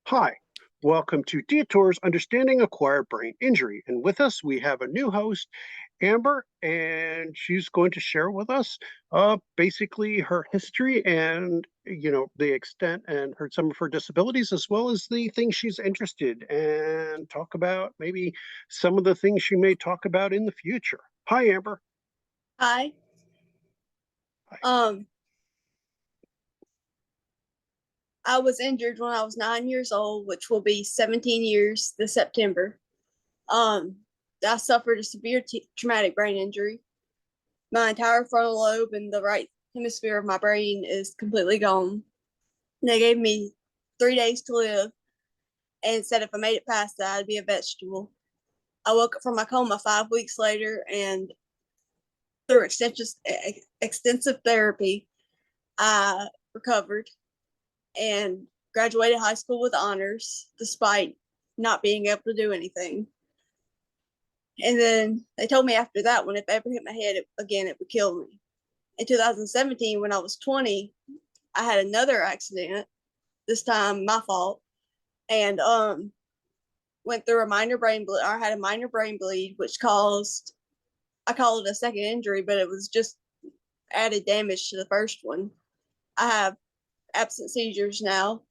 Hi, welcome to Detours Understanding Acquired Brain Injury. And with us, we have a new host, Amber, and she's going to share with us basically her history and, the extent and some of her disabilities, as well as the things she's interested and talk about maybe some of the things she may talk about in the future. Hi, Amber. Hi. Hi. Um, I was injured when I was 9 years old, which will be 17 years this September. Um, I suffered a severe traumatic brain injury. My entire frontal lobe and the right hemisphere of my brain is completely gone. They gave me 3 days to live and said if I made it past that, I'd be a vegetable. I woke up from my coma 5 weeks later, and through extensive therapy, I recovered and graduated high school with honors despite not being able to do anything. And then they told me after that, when if I ever hit my head again, it would kill me. In 2017, when I was 20, I had another accident, this time my fault, and went through a minor brain bleed. I had a minor brain bleed, which caused, I call it a second injury, but it was just added damage to the first one. I have absent seizures now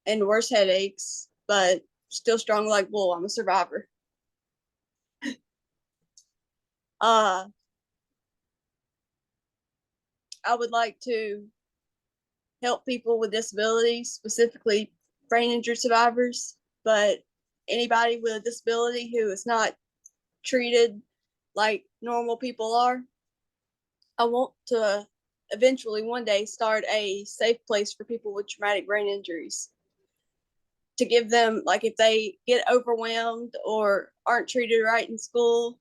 and worse headaches, but still strong like bull. I'm a survivor. Uh, I would like to help people with disabilities, specifically brain injury survivors, but anybody with a disability who is not treated like normal people are. I want to eventually one day start a safe place for people with traumatic brain injuries to give them, like, if they get overwhelmed or aren't treated right in school,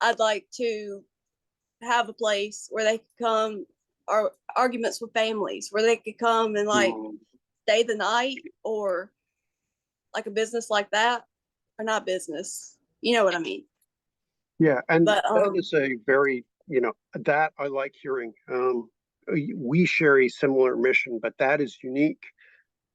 I'd like to have a place where they could come, or arguments with families where they could come and like Mm, stay the night, or like a business like that, or not business, you know what I mean. yeah, and But that is a very, that I like hearing. We share a similar mission, but that is unique.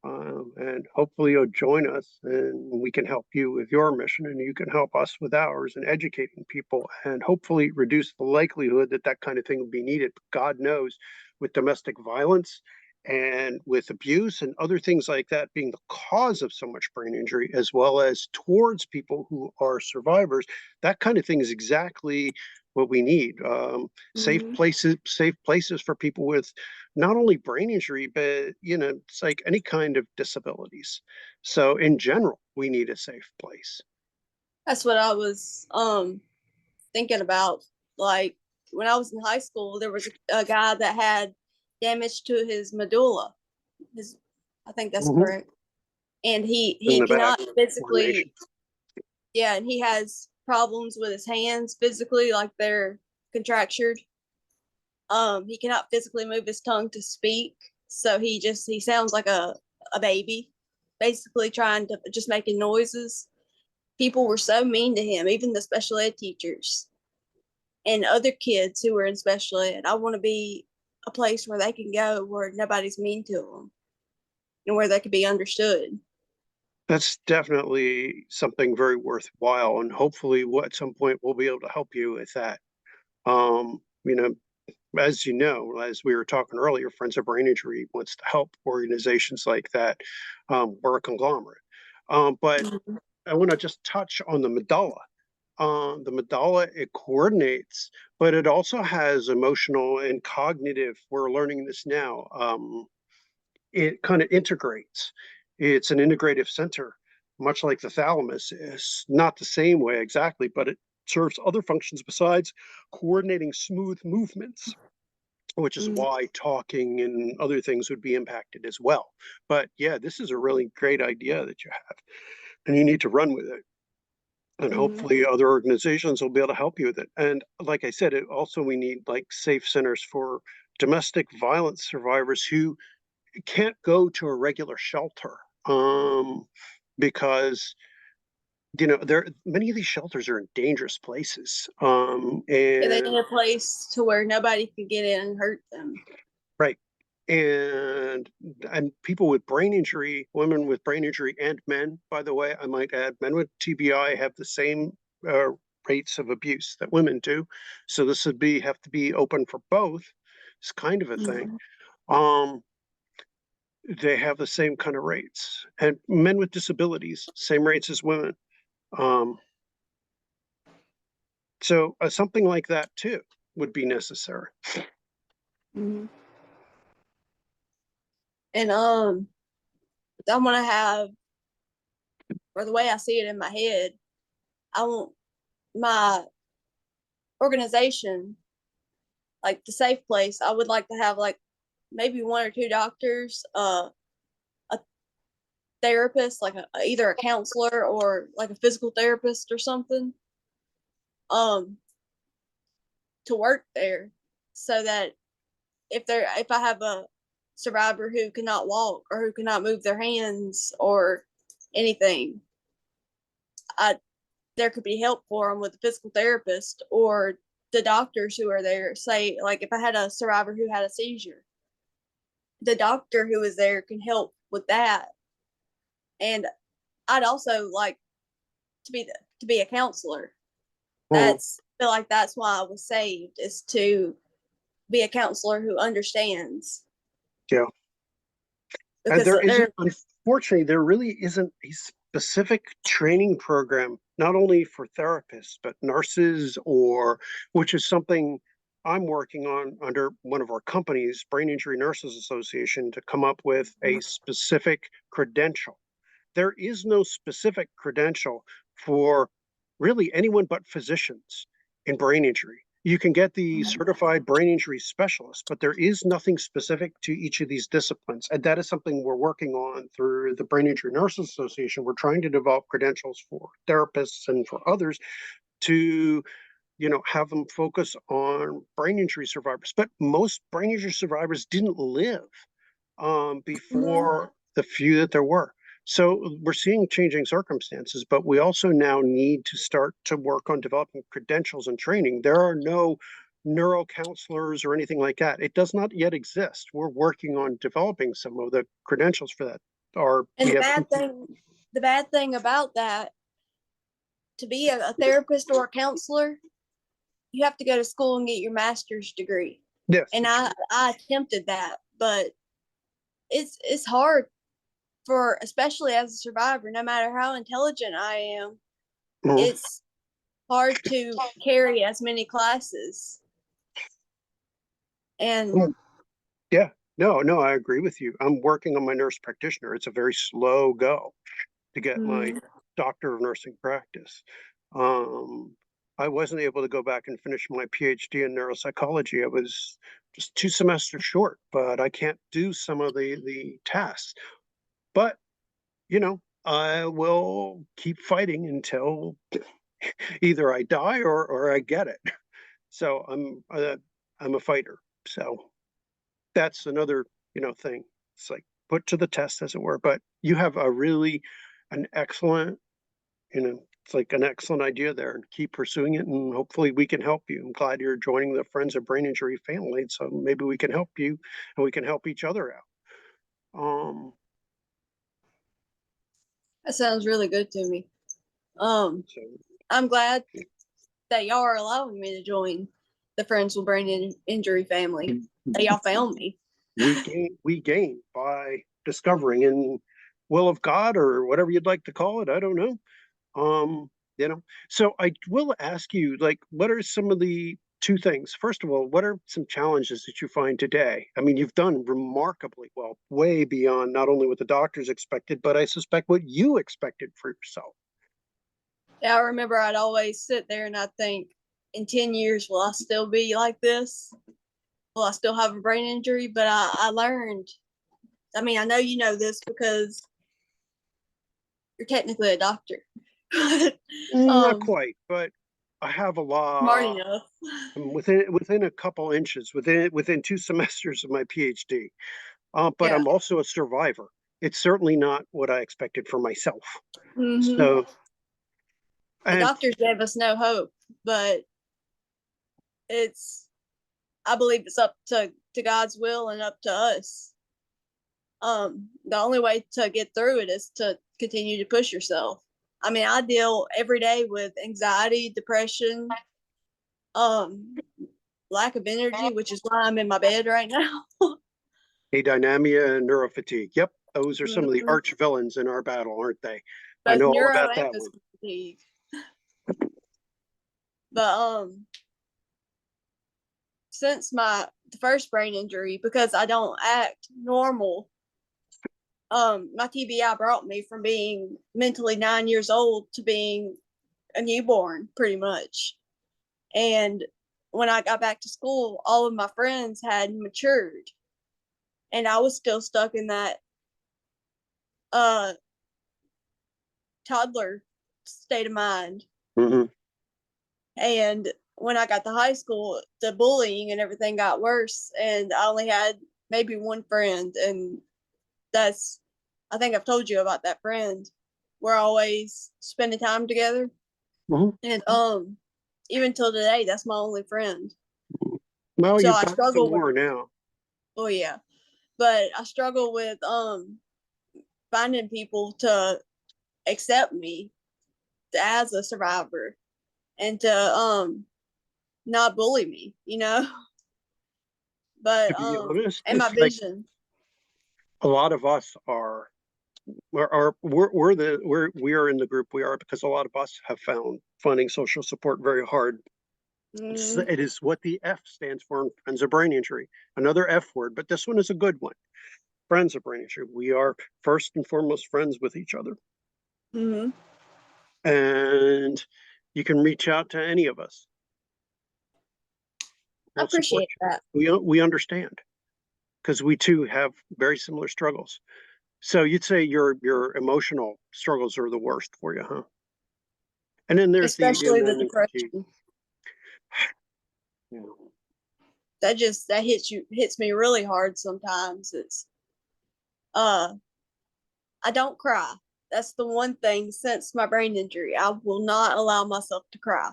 And hopefully you'll join us and we can help you with your mission and you can help us with ours and educating people and hopefully reduce the likelihood that that kind of thing will be needed. But God knows, with domestic violence and with abuse and other things like that being the cause of so much brain injury, as well as towards people who are survivors, that kind of thing is exactly what we need. mhm. Safe places for people with not only brain injury, but it's like any kind of disabilities. So in general, we need a safe place. That's what I was thinking about. Like, when I was in high school, there was a guy that had damage to his medulla. His, I think that's Mhm. correct. And he In he the back, cannot physically, coordination. yeah, and he has problems with his hands physically, like they're contractured. He cannot physically move his tongue to speak, so he sounds like a baby, basically trying to just making noises. People were so mean to him, even the special ed teachers and other kids who were in special ed. I want to be a place where they can go where nobody's mean to them and where they can be understood. That's definitely something very worthwhile, and hopefully, at some point, we'll be able to help you with that. Um, you know, as we were talking earlier, Friends of Brain Injury wants to help organizations like that. We're a conglomerate. But Mhm. I want to just touch on the medulla. The medulla, it coordinates, but it also has emotional and cognitive. We're learning this now. It kind of integrates. It's an integrative center, much like the thalamus is. Not the same way exactly, but it serves other functions besides coordinating smooth movements, which is Mhm. why talking and other things would be impacted as well. But yeah, this is a really great idea that you have, and you need to run with it. And Mhm. hopefully other organizations will be able to help you with it. And like I said, it also we need like safe centers for domestic violence survivors who can't go to a regular shelter because there many of these shelters are in dangerous places. Yeah, they And need a place to where nobody can get in and hurt them. right, and people with brain injury, women with brain injury, and men, by the way, I might add, men with TBI have the same uh, rates of abuse that women do. So this would have to be open for both. It's kind of a thing. Mhm. Um, they have the same kind of rates, and men with disabilities, same rates as women. Um, so something like that too would be necessary. Mhm. And I want to have, or the way I see it in my head, I want my organization, like the safe place, I would like to have like maybe one or two doctors, a therapist, like either a counselor or like a physical therapist or something, um, to work there, so that if I have a survivor who cannot walk or who cannot move their hands or anything, I there could be help for them with a physical therapist or the doctors who are there. Say, like if I had a survivor who had a seizure, the doctor who is there can help with that. And I'd also like to be a counselor. Well, That's I feel like that's why I was saved, is to be a counselor who understands, yeah. And because there isn't, there. unfortunately, there really isn't a specific training program, not only for therapists, but nurses, or which is something I'm working on under one of our companies, Brain Injury Nurses Association, to come up with a specific credential. There is no specific credential for really anyone but physicians in brain injury. You can get the certified brain injury specialist, but there is nothing specific to each of these disciplines. And that is something we're working on through the Brain Injury Nurses Association. We're trying to develop credentials for therapists and for others to, have them focus on brain injury survivors. But most brain injury survivors didn't live Mhm. before the few that there were. So we're seeing changing circumstances, but we also now need to start to work on developing credentials and training. There are no neuro counselors or anything like that. It does not yet exist. We're working on developing some of the credentials for that. Or And we have people. the bad thing about that, to be a therapist or a counselor, you have to go to school and get your master's degree. Yes, And I attempted that, but it's hard for, especially as a survivor, no matter how intelligent I am, mhm. it's hard to carry as many classes. And Yeah, no, I agree with you. I'm working on my nurse practitioner. It's a very slow go to get my mm, doctor of nursing practice. Um, I wasn't able to go back and finish my PhD in neuropsychology. I was just 2 semesters short, but I can't do some of the tasks. But I will keep fighting until either I die or I get it. So I'm a fighter. So that's another thing. It's like put to the test, as it were. But you have an excellent, it's like an excellent idea there, and keep pursuing it, and hopefully we can help you. I'm glad you're joining the Friends of Brain Injury family, so maybe we can help you and we can help each other out. that sounds really good to me. Um, So I'm glad that y'all are allowing me to join the Friends with Injury family. That y'all found me. we gain by discovering, and will of God or whatever you'd like to call it. I don't know. Um, so I will ask you, like, what are some of the two things? First of all, what are some challenges that you find today? I mean, you've done remarkably well, way beyond not only what the doctors expected, but I suspect what you expected for yourself. Yeah, I remember I'd always sit there and I'd think, in 10 years, will I still be like this? Will I still have a brain injury? But I learned. I mean, I know you know this because you're technically a doctor. Not um, quite, but I have a smart lot. enough. I'm within a couple inches, within 2 semesters of my PhD. But Yeah. I'm also a survivor. It's certainly not what I expected for myself. hmm So, The and doctors gave us no hope, but it's, I believe it's up to to God's will and up to us. The only way to get through it is to continue to push yourself. I mean, I deal every day with anxiety, depression, lack of energy, which is why I'm in my bed right now. Adynamia and neurofatigue. Yep, those are some of the Mhm. arch villains in our battle, aren't they? I Both know all neuro about and that one. physical fatigue. But since the first brain injury, because I don't act normal, my TBI brought me from being mentally 9 years old to being a newborn, pretty much. And when I got back to school, all of my friends had matured, and I was still stuck in that uh toddler state of mind. Hmm. And when I got to high school, the bullying and everything got worse, and I only had maybe one friend, and that's I think I've told you about that friend. We're always spending time together, Hmm. and even till today, that's my only friend. Well, So you've I got some struggle with, more now. oh yeah, but I struggle with finding people to accept me as a survivor and to not bully me, you know. To But be honest, and my it's like vision. a lot of us are. We are in the group we are because a lot of us have found finding social support very hard. Mm, It is what the F stands for in Friends of Brain Injury. Another F word, but this one is a good one. Friends of Brain Injury. We are first and foremost friends with each other. mm-hmm. And you can reach out to any of us. I We'll support appreciate you. that. We understand because we too have very similar struggles. So you'd say your emotional struggles are the worst for you, huh? And then there's the Especially the adrenaline fatigue. depression. You know, That hits me really hard sometimes. It's uh I don't cry. That's the one thing since my brain injury. I will not allow myself to cry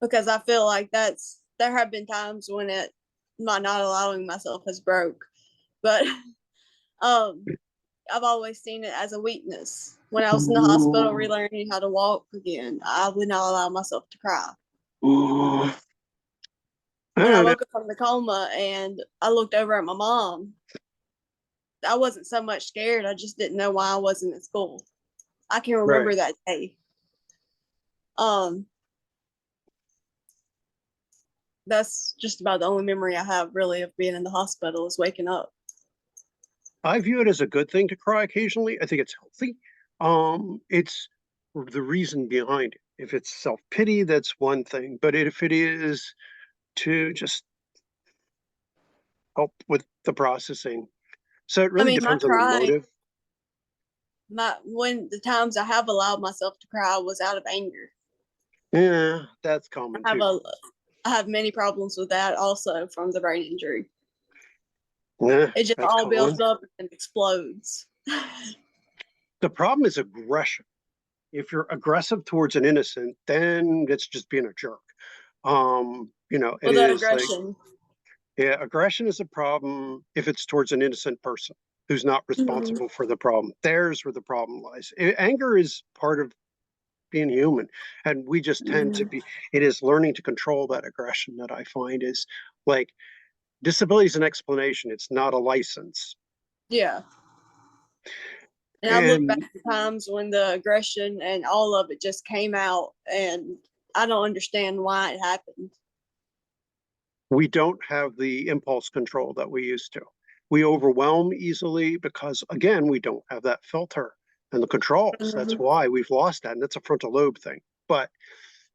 because I feel like there have been times when it my not allowing myself has broke. But um I've always seen it as a weakness. When I was in the hospital relearning how to walk again, I would not allow myself to cry. I When I don't know. woke up from the coma and I looked over at my mom, I wasn't so much scared. I just didn't know why I wasn't at school. I can Right. remember that day. Um, that's just about the only memory I have really of being in the hospital is waking up. I view it as a good thing to cry occasionally. I think it's healthy. It's the reason behind it. If it's self-pity, that's one thing. But if it is to just help with the processing, so it I really mean, my depends on the crying, motive. my when the times I have allowed myself to cry was out of anger. Yeah, that's common I have too. a I have many problems with that also from the brain injury. Yeah, It just that's all common. builds up and explodes. The problem is aggression. If you're aggressive towards an innocent, then it's just being a jerk. It Well, the is like, aggression. yeah, aggression is a problem if it's towards an innocent person who's not Mhm. responsible for the problem. There's where the problem lies. Anger is part of being human, and we just tend to Mhm. be. It is learning to control that aggression that I find is like disability is an explanation. It's not a license. Yeah. And I look back And at times when the aggression and all of it just came out, and I don't understand why it happened. we don't have the impulse control that we used to. We overwhelm easily because, again, we don't have that filter and the controls. That's Mhm. why we've lost that. And that's a frontal lobe thing. But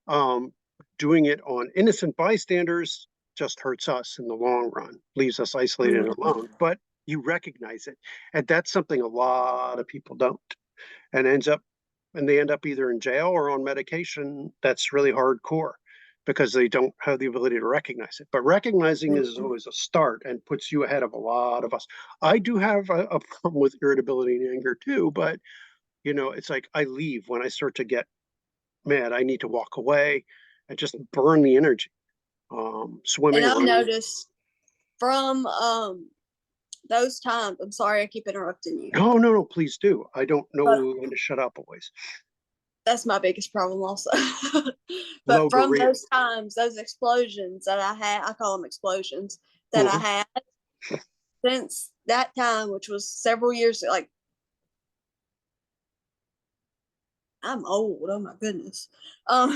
um, doing it on innocent bystanders just hurts us in the long run, leaves us isolated and Mhm. alone. But you recognize it. And that's something a lot of people don't. And they end up either in jail or on medication that's really hardcore because they don't have the ability to recognize it. But recognizing is Mhm. always a start and puts you ahead of a lot of us. I do have a problem with irritability and anger too, but it's like I leave when I start to get mad. I need to walk away and just burn the energy. And Swimming, I've running. noticed from those times, I'm sorry I keep interrupting you, Oh, no, no, please do. I don't know but when to shut up always. that's my biggest problem also. But from Logorrhea. those times, those explosions that I had, I call them explosions that I Mhm. had since that time, which was several years, like I'm old. Oh my goodness. Um,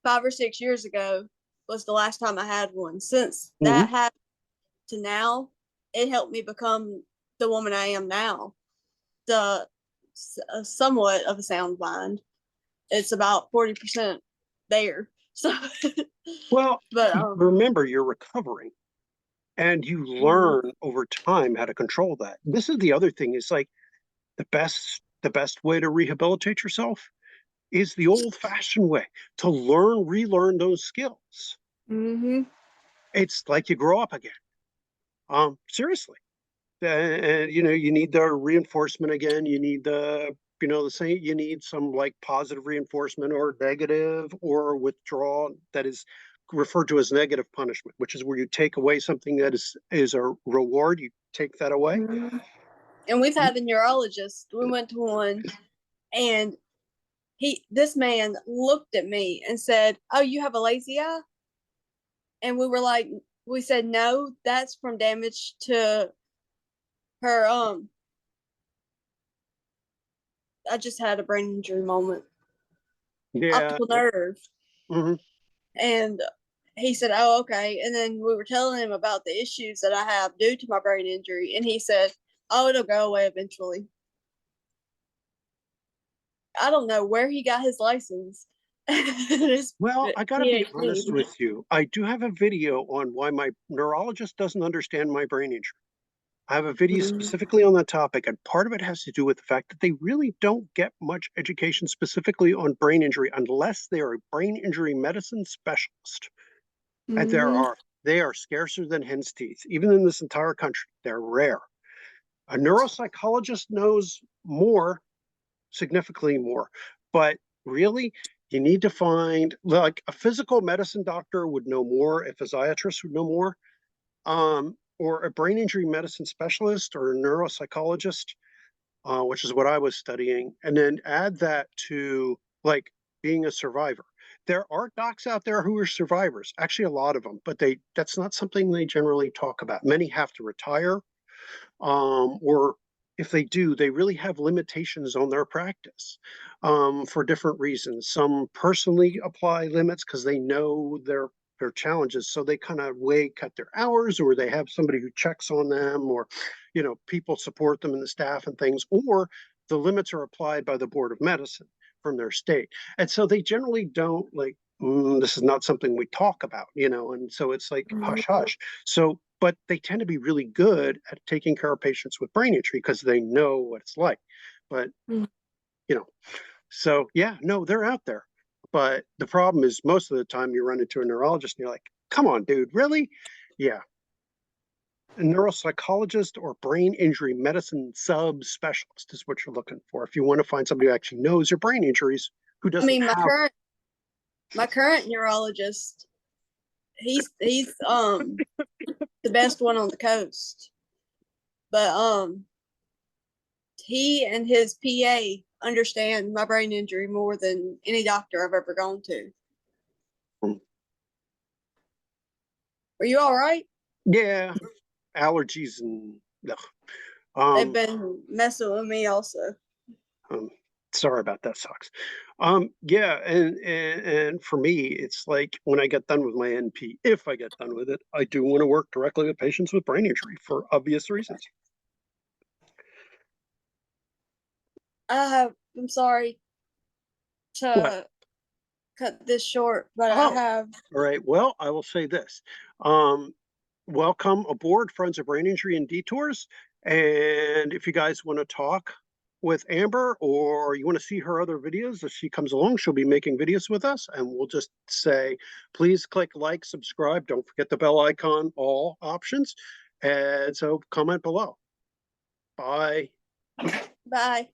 5 or 6 years ago was the last time I had one. Since Mhm. that happened to now, it helped me become the woman I am now. The somewhat of a sound mind. It's about 40% there. So, Well, but remember, you're recovering and you mhm, learn over time how to control that. This is the other thing is like the best way to rehabilitate yourself is the old fashioned way to relearn those skills. mhm, It's like you grow up again. Seriously. And you need the reinforcement again. You need the same, you need some like positive reinforcement or negative or withdrawal that is referred to as negative punishment, which is where you take away something that is a reward. You take that away. mhm. And we've had a neurologist. We went to one, and this man looked at me and said, "Oh, you have a lazy eye?" And we said, "No, that's from damage to her." I just had a brain injury moment, Yeah. optical nerve. Mhm. And he said, "Oh, okay." And then we were telling him about the issues that I have due to my brain injury. And he said, "Oh, it'll go away eventually." I don't know where he got his license. His Well, I got to be honest PhD. with you. I do have a video on why my neurologist doesn't understand my brain injury. I have a video Mhm. specifically on that topic, and part of it has to do with the fact that they really don't get much education specifically on brain injury unless they are a brain injury medicine specialist. And Mhm. they are scarcer than hen's teeth, even in this entire country. They're rare. A neuropsychologist knows more, significantly more, but really, you need to find like a physical medicine doctor would know more, a physiatrist would know more, or a brain injury medicine specialist or a neuropsychologist, which is what I was studying, and then add that to like being a survivor. There are docs out there who are survivors, actually a lot of them, but that's not something they generally talk about. Many have to retire, or if they do, they really have limitations on their practice for different reasons. Some personally apply limits because they know their challenges, so they kind of way cut their hours, or they have somebody who checks on them, or people support them in the staff and things, or the limits are applied by the Board of Medicine from their state, and so they generally don't like. This is not something we talk about, and so it's like hush hush. So, but they tend to be really good at taking care of patients with brain injury because they know what it's like. But, Mhm. you know, so yeah, no, they're out there. But the problem is most of the time you run into a neurologist and you're like, come on, dude, really? Yeah. A neuropsychologist or brain injury medicine subspecialist is what you're looking for. If you want to find somebody who actually knows your brain injuries, who I doesn't mean, have. my current neurologist, he's the best one on the coast. But he and his PA understand my brain injury more than any doctor I've ever gone to. Are you all right? Yeah, allergies and ugh. They've um been messing with me also. Um, sorry about that. Sucks. Yeah, and for me, it's like when I get done with my NP, if I get done with it, I do want to work directly with patients with brain injury for obvious reasons. I'm sorry What? to cut this short, but I Oh, have all right. Well, I will say this. Um, Welcome aboard, Friends of Brain Injury and Detours. And if you guys want to talk with Amber or you want to see her other videos, if she comes along, she'll be making videos with us. And we'll just say, please click like, subscribe. Don't forget the bell icon, all options. And so comment below. Bye. bye.